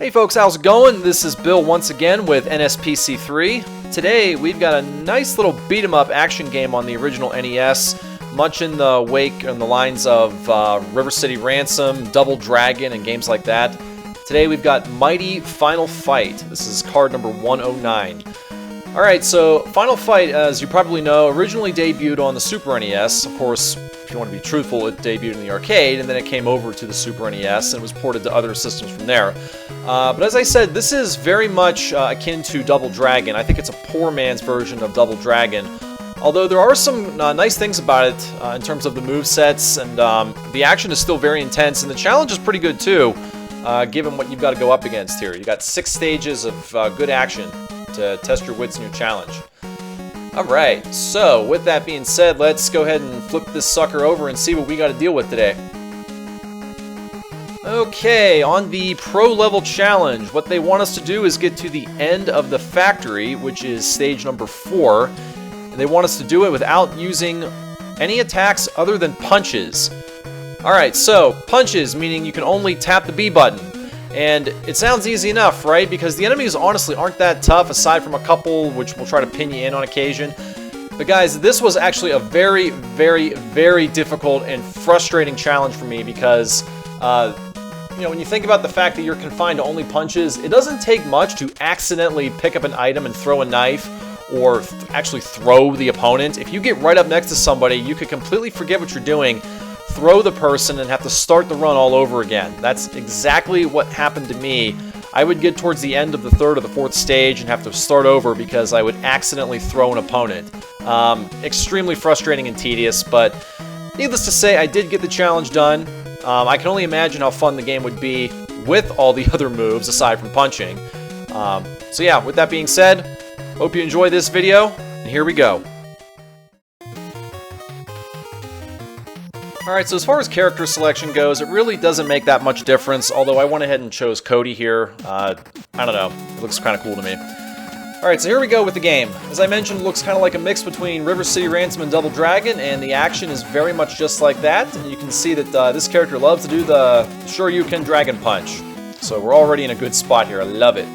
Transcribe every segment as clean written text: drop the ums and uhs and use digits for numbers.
Hey folks, how's it going? This is Bill once again with NSPC3. Today we've got a nice little beat 'em up action game on the original NES, much in the wake and the lines of River City Ransom, Double Dragon, and games like that. Today we've got Mighty Final Fight. This is card number 109. Alright, so Final Fight, as you probably know, originally debuted on the Super NES. Of course, if you want to be truthful, it debuted in the arcade, and then it came over to the Super NES and was ported to other systems from there. But as I said, this is very much akin to Double Dragon. I think it's a poor man's version of Double Dragon. Although there are some nice things about it in terms of the movesets, and the action is still very intense, and the challenge is pretty good too, given what you've got to go up against here. You've got 6 stages of good action to test your wits in your challenge. Alright, so with that being said, let's go ahead and flip this sucker over and see what we got to deal with today. Okay, on the pro level challenge, what they want us to do is get to the end of the factory, which is stage number 4, and they want us to do it without using any attacks other than punches. Alright, so punches, meaning you can only tap the B button. And it sounds easy enough, right? Because the enemies honestly aren't that tough, aside from a couple which will try to pin you in on occasion. But guys, this was actually a very, very, very difficult and frustrating challenge for me because, you know, when you think about the fact that you're confined to only punches, it doesn't take much to accidentally pick up an item and throw a knife, or actually throw the opponent. If you get right up next to somebody, you could completely forget what you're doing, throw the person, and have to start the run all over again. That's exactly what happened to me. I would get towards the end of the 3rd or the 4th stage and have to start over because I would accidentally throw an opponent. Extremely frustrating and tedious, but needless to say, I did get the challenge done. I can only imagine how fun the game would be with all the other moves aside from punching. So yeah, with that being said, hope you enjoy this video, and here we go. Alright, so as far as character selection goes, it really doesn't make that much difference, although I went ahead and chose Cody here. I don't know, it looks kind of cool to me. Alright, so here we go with the game. As I mentioned, it looks kind of like a mix between River City Ransom and Double Dragon, and the action is very much just like that. And you can see that this character loves to do the Shoryuken Dragon Punch. So we're already in a good spot here, I love it.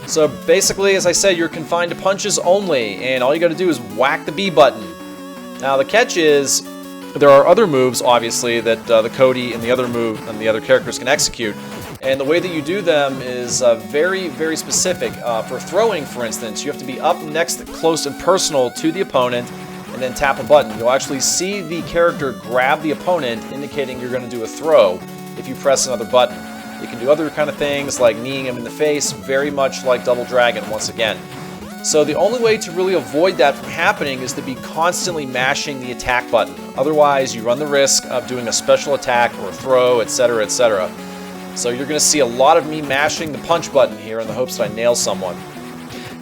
So basically, as I said, you're confined to punches only, and all you gotta do is whack the B button. Now the catch is, there are other moves, obviously, that the Cody and the other characters can execute, and the way that you do them is very, very specific. For throwing, for instance, you have to be up next, close and personal to the opponent, and then tap a button. You'll actually see the character grab the opponent, indicating you're going to do a throw if you press another button. You can do other kind of things, like kneeing him in the face, very much like Double Dragon, once again. So the only way to really avoid that from happening is to be constantly mashing the attack button. Otherwise, you run the risk of doing a special attack or a throw, etc., etc. So you're going to see a lot of me mashing the punch button here in the hopes that I nail someone.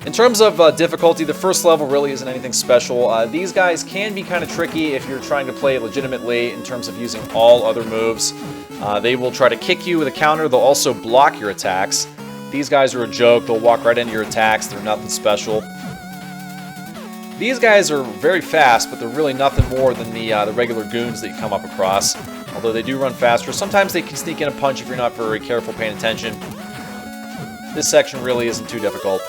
In terms of difficulty, the first level really isn't anything special. These guys can be kind of tricky if you're trying to play it legitimately in terms of using all other moves. They will try to kick you with a counter. They'll also block your attacks. These guys are a joke. They'll walk right into your attacks. They're nothing special. These guys are very fast, but they're really nothing more than the regular goons that you come up across. Although they do run faster. Sometimes they can sneak in a punch if you're not very careful paying attention. This section really isn't too difficult.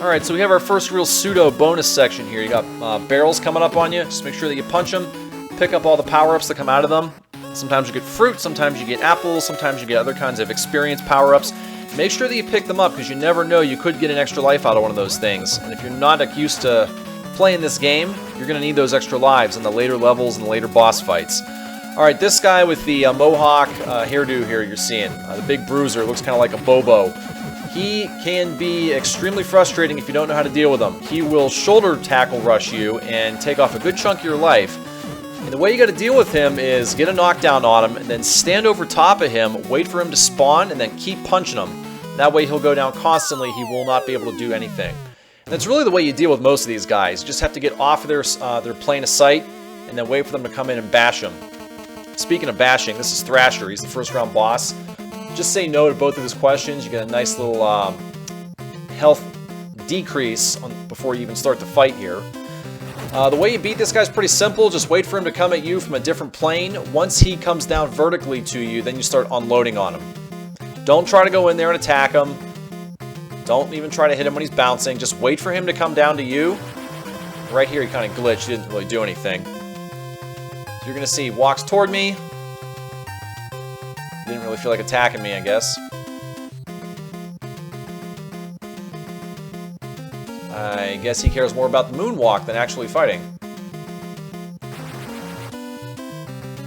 Alright, so we have our first real pseudo bonus section here. You got barrels coming up on you. Just make sure that you punch them, pick up all the power-ups that come out of them. Sometimes you get fruit, sometimes you get apples, sometimes you get other kinds of experience power-ups. Make sure that you pick them up, because you never know, you could get an extra life out of one of those things. And if you're not used to playing this game, you're going to need those extra lives in the later levels and the later boss fights. Alright, this guy with the mohawk hairdo here you're seeing, the big bruiser, looks kind of like a Bobo. He can be extremely frustrating if you don't know how to deal with him. He will shoulder tackle rush you and take off a good chunk of your life. And the way you got to deal with him is get a knockdown on him and then stand over top of him, wait for him to spawn, and then keep punching him. That way he'll go down constantly. He will not be able to do anything. And it's really the way you deal with most of these guys. You just have to get off of their plane of sight and then wait for them to come in and bash them. Speaking of bashing, this is Thrasher. He's the first round boss. Just say no to both of his questions. You get a nice little health decrease before you even start the fight here. The way you beat this guy's pretty simple. Just wait for him to come at you from a different plane. Once he comes down vertically to you, then you start unloading on him. Don't try to go in there and attack him. Don't even try to hit him when he's bouncing. Just wait for him to come down to you. Right here, he kind of glitched. He didn't really do anything. So you're going to see he walks toward me. Didn't really feel like attacking me, I guess. I guess he cares more about the moonwalk than actually fighting.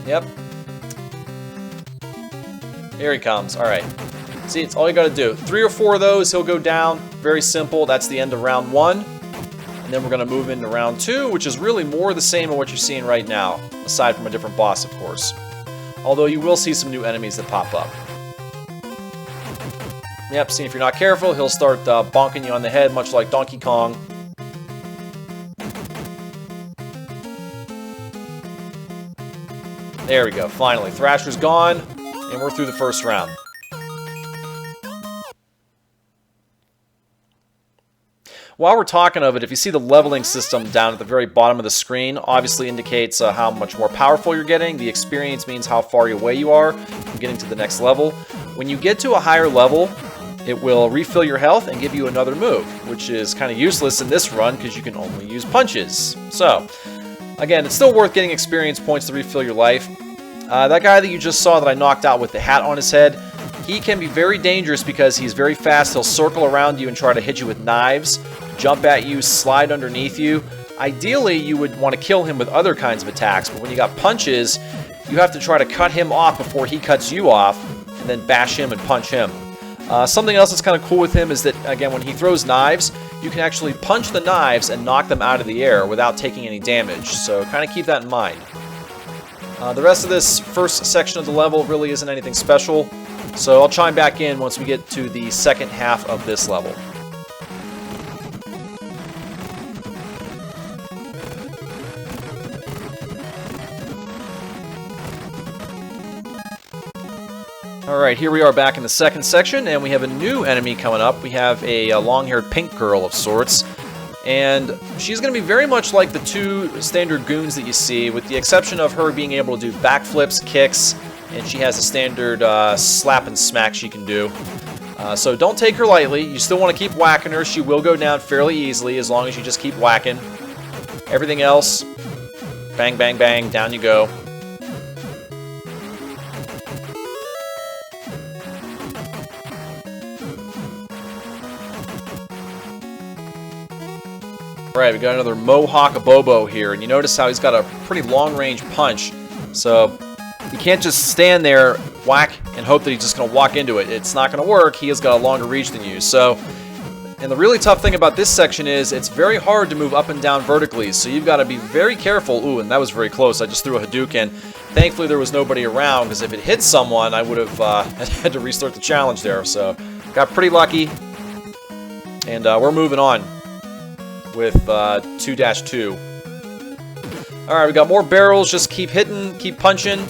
Yep. Here he comes. Alright. See, it's all you gotta do. 3 or 4 of those, he'll go down. Very simple. That's the end of round 1. And then we're gonna move into round 2, which is really more the same of what you're seeing right now, aside from a different boss, of course. Although you will see some new enemies that pop up. Yep, see, if you're not careful, he'll start bonking you on the head, much like Donkey Kong. There we go, finally. Thrasher's gone, and we're through the first round. While we're talking of it, if you see the leveling system down at the very bottom of the screen, obviously indicates how much more powerful you're getting. The experience means how far away you are from getting to the next level. When you get to a higher level, it will refill your health and give you another move, which is kind of useless in this run because you can only use punches. So, again, it's still worth getting experience points to refill your life. That guy that you just saw that I knocked out with the hat on his head, he can be very dangerous because he's very fast. He'll circle around you and try to hit you with knives, jump at you, slide underneath you. Ideally, you would want to kill him with other kinds of attacks, but when you got punches, you have to try to cut him off before he cuts you off, and then bash him and punch him. Something else that's kind of cool with him is that, again, when he throws knives, you can actually punch the knives and knock them out of the air without taking any damage, so kind of keep that in mind. The rest of this first section of the level really isn't anything special, so I'll chime back in once we get to the second half of this level. Alright, here we are back in the second section, and we have a new enemy coming up. We have a long-haired pink girl of sorts, and she's going to be very much like the 2 standard goons that you see, with the exception of her being able to do backflips, kicks, and she has a standard slap and smack she can do. So don't take her lightly. You still want to keep whacking her. She will go down fairly easily as long as you just keep whacking. Everything else, bang, bang, bang, down you go. Alright, we got another Mohawk-a-Bobo here, and you notice how he's got a pretty long-range punch. So, you can't just stand there, whack, and hope that he's just going to walk into it. It's not going to work. He has got a longer reach than you. So, and the really tough thing about this section is it's very hard to move up and down vertically, so you've got to be very careful. Ooh, and that was very close. I just threw a Hadouken. Thankfully, there was nobody around, because if it hit someone, I would have had to restart the challenge there. So, got pretty lucky, and we're moving on with 2-2. Alright, we got more barrels. Just keep hitting, keep punching.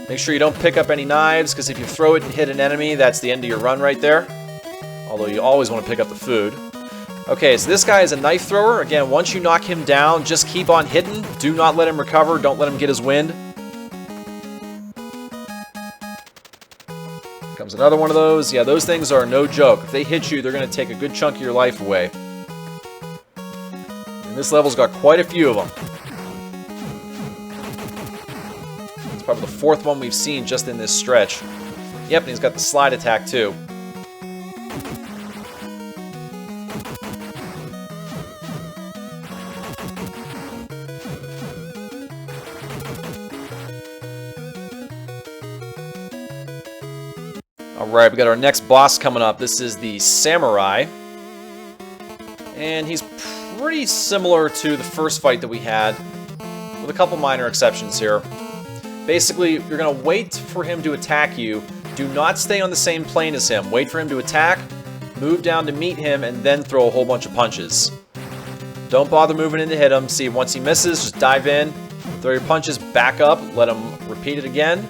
Make sure you don't pick up any knives, because if you throw it and hit an enemy, that's the end of your run right there. Although you always want to pick up the food. Okay, so this guy is a knife thrower. Again, once you knock him down, just keep on hitting. Do not let him recover. Don't let him get his wind. Comes another one of those. Yeah, those things are no joke. If they hit you, they're going to take a good chunk of your life away. And this level's got quite a few of them. It's probably the 4th one we've seen just in this stretch. Yep, and he's got the slide attack too. Alright, we got our next boss coming up. This is the Samurai. And he's pretty similar to the first fight that we had, with a couple minor exceptions here. Basically, you're going to wait for him to attack you. Do not stay on the same plane as him. Wait for him to attack, move down to meet him, and then throw a whole bunch of punches. Don't bother moving in to hit him. See, once he misses, just dive in, throw your punches back up, let him repeat it again.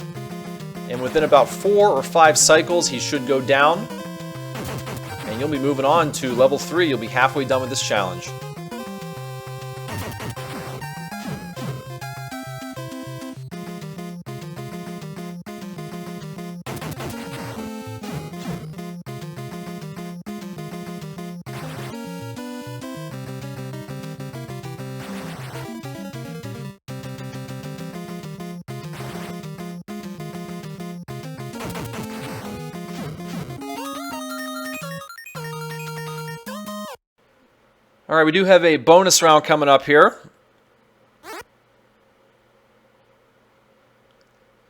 And within about 4 or 5 cycles, he should go down. And you'll be moving on to level 3. You'll be halfway done with this challenge. Alright, we do have a bonus round coming up here.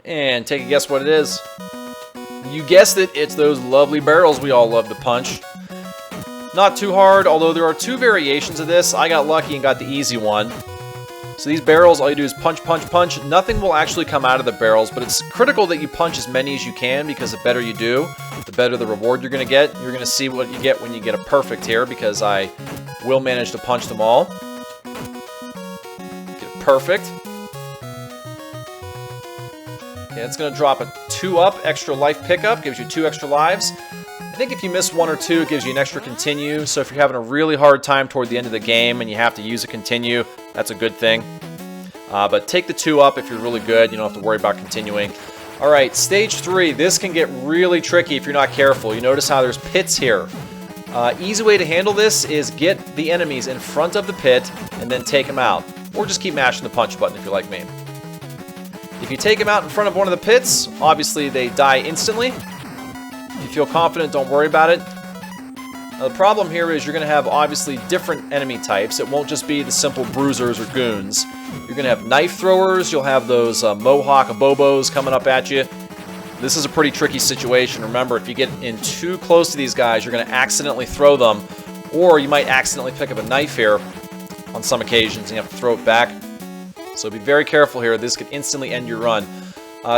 And take a guess what it is. You guessed it, it's those lovely barrels we all love to punch. Not too hard, although there are 2 variations of this. I got lucky and got the easy one. So these barrels, all you do is punch, punch, punch. Nothing will actually come out of the barrels, but it's critical that you punch as many as you can, because the better you do, the better the reward you're going to get. You're going to see what you get when you get a perfect here, because I will manage to punch them all. Get it perfect. Okay, it's going to drop a 2-up extra life pickup, gives you 2 extra lives. I think if you miss 1 or 2, it gives you an extra continue. So if you're having a really hard time toward the end of the game and you have to use a continue, that's a good thing. But take the 2 up if you're really good. You don't have to worry about continuing. Alright, stage 3. This can get really tricky if you're not careful. You notice how there's pits here. Easy way to handle this is get the enemies in front of the pit and then take them out. Or just keep mashing the punch button if you're like me. If you take them out in front of one of the pits, obviously they die instantly. If you feel confident, don't worry about it. Now, the problem here is you're going to have obviously different enemy types. It won't just be the simple bruisers or goons. You're going to have knife throwers. You'll have those mohawk abobos coming up at you. This is a pretty tricky situation. Remember, if you get in too close to these guys, you're going to accidentally throw them, or you might accidentally pick up a knife here on some occasions and you have to throw it back. So be very careful here. This could instantly end your run.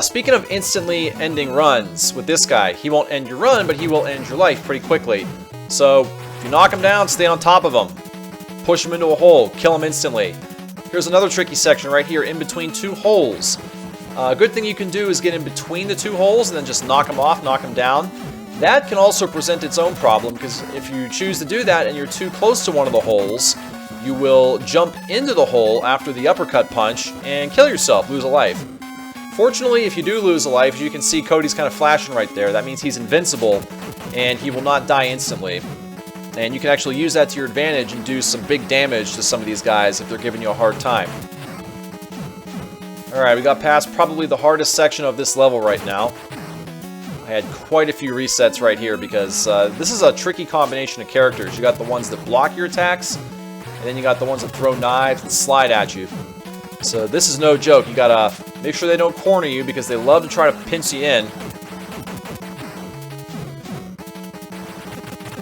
Speaking of instantly ending runs, with this guy, he won't end your run, but he will end your life pretty quickly. So if you knock him down, stay on top of him. Push him into a hole, kill him instantly. Here's another tricky section right here in between 2 holes. A good thing you can do is get in between the 2 holes and then just knock them off, knock them down. That can also present its own problem, because if you choose to do that and you're too close to one of the holes, you will jump into the hole after the uppercut punch and kill yourself, lose a life. Fortunately, if you do lose a life, as you can see Cody's kind of flashing right there, that means he's invincible and he will not die instantly. And you can actually use that to your advantage and do some big damage to some of these guys if they're giving you a hard time. Alright, we got past probably the hardest section of this level right now. I had quite a few resets right here because this is a tricky combination of characters. You got the ones that block your attacks, and then you got the ones that throw knives and slide at you. So this is no joke. You gotta make sure they don't corner you because they love to try to pinch you in.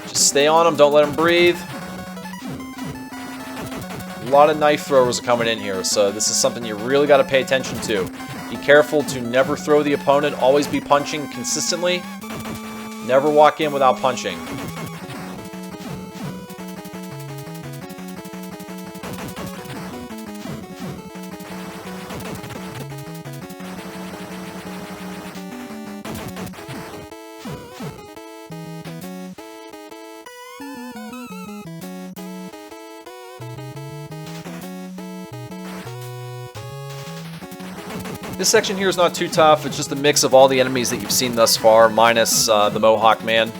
Just stay on them, don't let them breathe. A lot of knife throwers are coming in here, so this is something you really got to pay attention to. Be careful to never throw the opponent, always be punching consistently. Never walk in without punching. This section here is not too tough. It's just a mix of all the enemies that you've seen thus far, minus the Mohawk Man.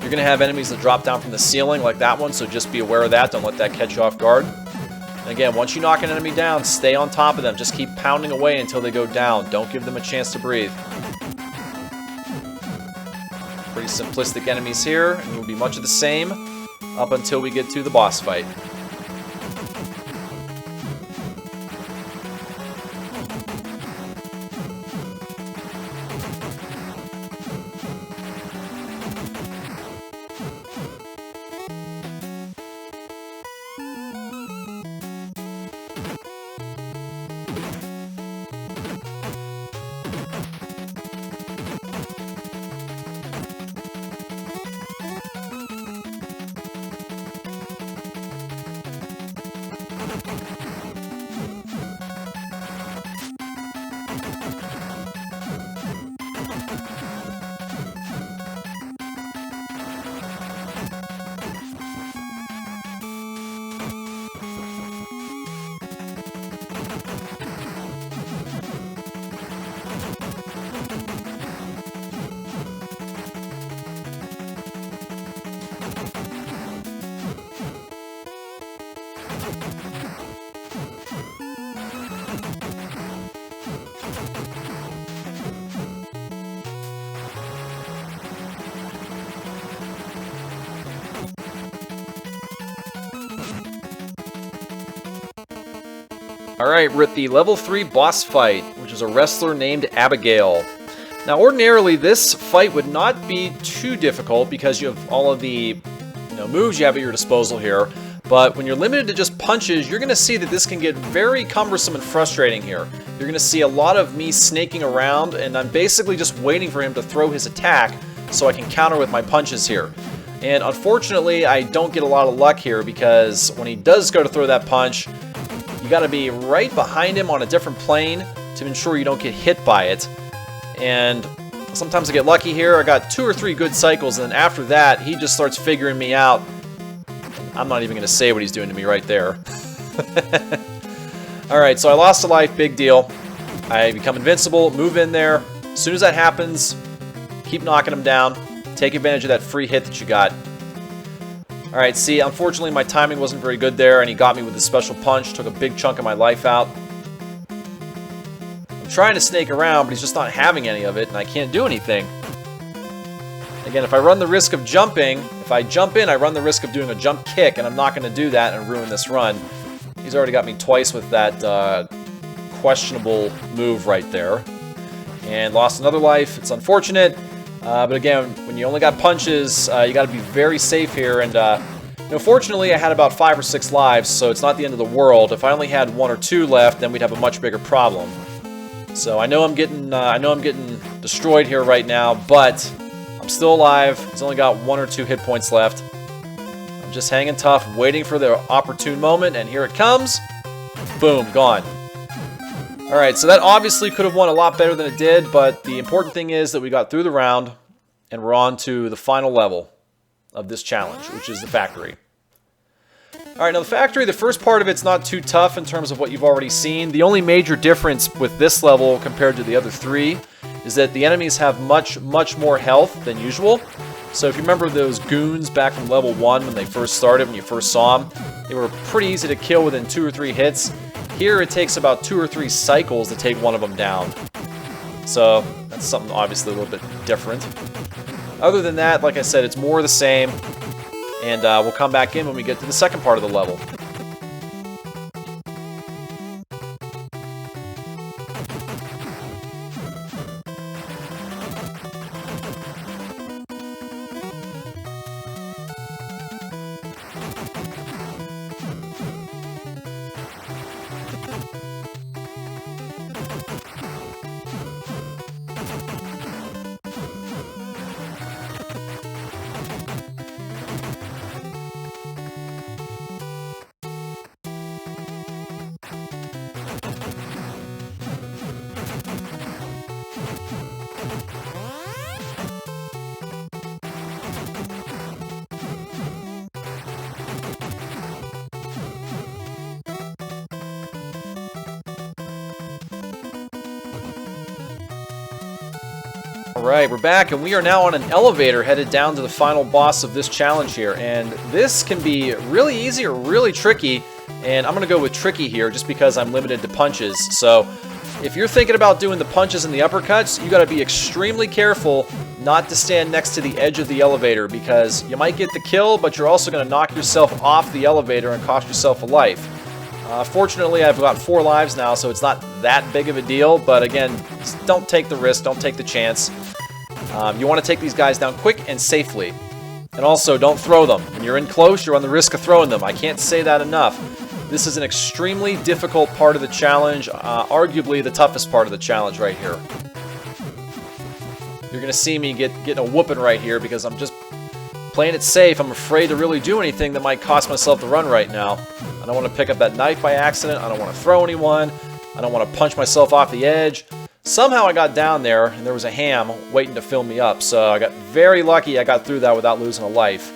You're going to have enemies that drop down from the ceiling like that one, so just be aware of that. Don't let that catch you off guard. And again, once you knock an enemy down, stay on top of them. Just keep pounding away until they go down. Don't give them a chance to breathe. Pretty simplistic enemies here, and will be much of the same up until we get to the boss fight. Alright, we're at the level 3 boss fight, which is a wrestler named Abigail. Now ordinarily this fight would not be too difficult because you have all of the moves you have at your disposal here. But when you're limited to just punches, you're going to see that this can get very cumbersome and frustrating here. You're going to see a lot of me snaking around, and I'm basically just waiting for him to throw his attack so I can counter with my punches here. And unfortunately, I don't get a lot of luck here because when he does go to throw that punch, you got to be right behind him on a different plane to ensure you don't get hit by it. And sometimes I get lucky here. I got 2 or 3 good cycles, and then after that, he just starts figuring me out. I'm not even going to say what he's doing to me right there. Alright, so I lost a life, big deal. I become invincible, move in there. As soon as that happens, keep knocking him down. Take advantage of that free hit that you got. Alright, see, unfortunately my timing wasn't very good there, and he got me with his special punch, took a big chunk of my life out. I'm trying to snake around, but he's just not having any of it, and I can't do anything. Again, if I run the risk of jumping, if I jump in, I run the risk of doing a jump kick, and I'm not going to do that and ruin this run. He's already got me twice with that questionable move right there. And lost another life. It's unfortunate. But again, when you only got punches, you got to be very safe here. And fortunately, I had about 5 or 6 lives, so it's not the end of the world. If I only had 1 or 2 left, then we'd have a much bigger problem. So I know I'm getting destroyed here right now, but I'm still alive. He's only got 1 or 2 hit points left. I'm just hanging tough, waiting for the opportune moment, and here it comes. Boom, gone. Alright, so that obviously could have won a lot better than it did, but the important thing is that we got through the round, and we're on to the final level of this challenge, which is the factory. Alright, now the factory, the first part of it's not too tough in terms of what you've already seen. The only major difference with this level compared to the other 3 is that the enemies have much more health than usual. So if you remember those goons back from level 1 when they first started, when you first saw them, they were pretty easy to kill within 2 or 3 hits. Here it takes about 2 or 3 cycles to take one of them down. So that's something obviously a little bit different. Other than that, like I said, it's more the same. And we'll come back in when we get to the second part of the level. Alright, we're back, and we are now on an elevator headed down to the final boss of this challenge here. And this can be really easy or really tricky, and I'm going to go with tricky here just because I'm limited to punches. So if you're thinking about doing the punches and the uppercuts, you got to be extremely careful not to stand next to the edge of the elevator because you might get the kill, but you're also going to knock yourself off the elevator and cost yourself a life. Fortunately, I've got 4 lives now, so it's not that big of a deal, but again, don't take the risk, don't take the chance. You want to take these guys down quick and safely. And also, don't throw them. When you're in close, you're on the risk of throwing them. I can't say that enough. This is an extremely difficult part of the challenge, arguably the toughest part of the challenge right here. You're going to see me getting a whooping right here because I'm just playing it safe. I'm afraid to really do anything that might cost myself the run right now. I don't want to pick up that knife by accident. I don't want to throw anyone. I don't want to punch myself off the edge. Somehow I got down there, and there was a ham waiting to fill me up. So I got very lucky I got through that without losing a life.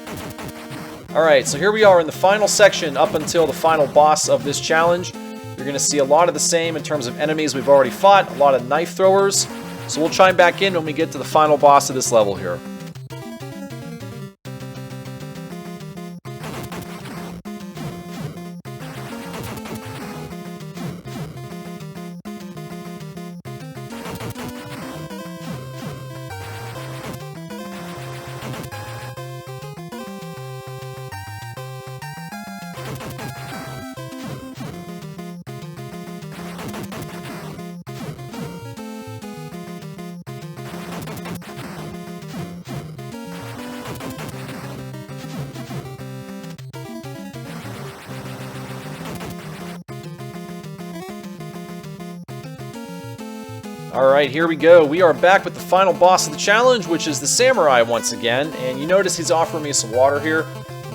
Alright, so here we are in the final section up until the final boss of this challenge. You're going to see a lot of the same in terms of enemies we've already fought, a lot of knife throwers. So we'll chime back in when we get to the final boss of this level here. Alright, here we go. We are back with the final boss of the challenge, which is the samurai once again. And you notice he's offering me some water here.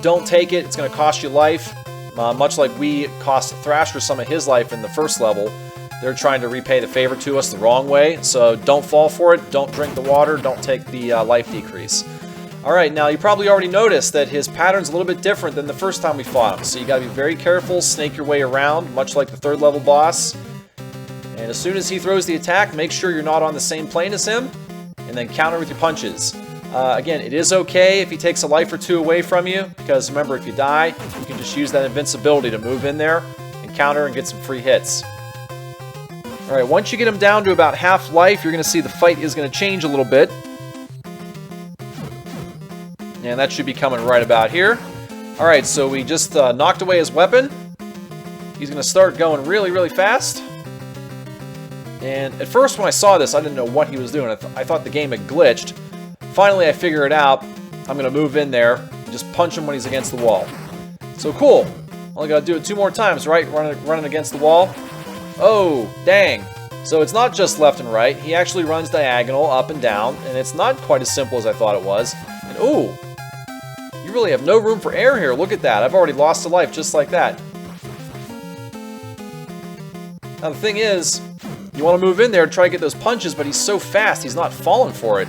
Don't take it, it's going to cost you life. Much like we cost Thrasher some of his life in the first level. They're trying to repay the favor to us the wrong way, so don't fall for it, don't drink the water, don't take the life decrease. Alright, now you probably already noticed that his pattern's a little bit different than the first time we fought him, so you gotta be very careful, snake your way around, much like the third level boss. And as soon as he throws the attack, make sure you're not on the same plane as him, and then counter with your punches. Again, it is okay if he takes a life or two away from you, because remember, if you die, you can just use that invincibility to move in there and counter and get some free hits. Alright, once you get him down to about half life, you're going to see the fight is going to change a little bit. And that should be coming right about here. Alright, so we just knocked away his weapon. He's going to start going really, really fast. And at first when I saw this, I didn't know what he was doing. I thought the game had glitched. Finally, I figure it out. I'm going to move in there and just punch him when he's against the wall. So cool. Only got to do it 2 more times, right? Running against the wall. Oh, dang. So it's not just left and right. He actually runs diagonal, up and down, and it's not quite as simple as I thought it was. And ooh, you really have no room for air here. Look at that. I've already lost a life just like that. Now the thing is, you want to move in there and try to get those punches, but he's so fast, he's not falling for it.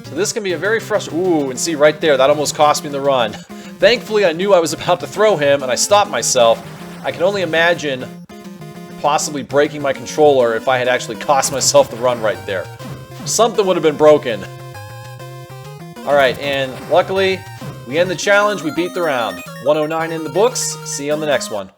So this can be a very frustrating... Ooh, and see right there, that almost cost me the run. Thankfully, I knew I was about to throw him, and I stopped myself. I can only imagine possibly breaking my controller if I had actually cost myself the run right there. Something would have been broken. Alright, and luckily, we end the challenge, we beat the round. 109 in the books. See you on the next one.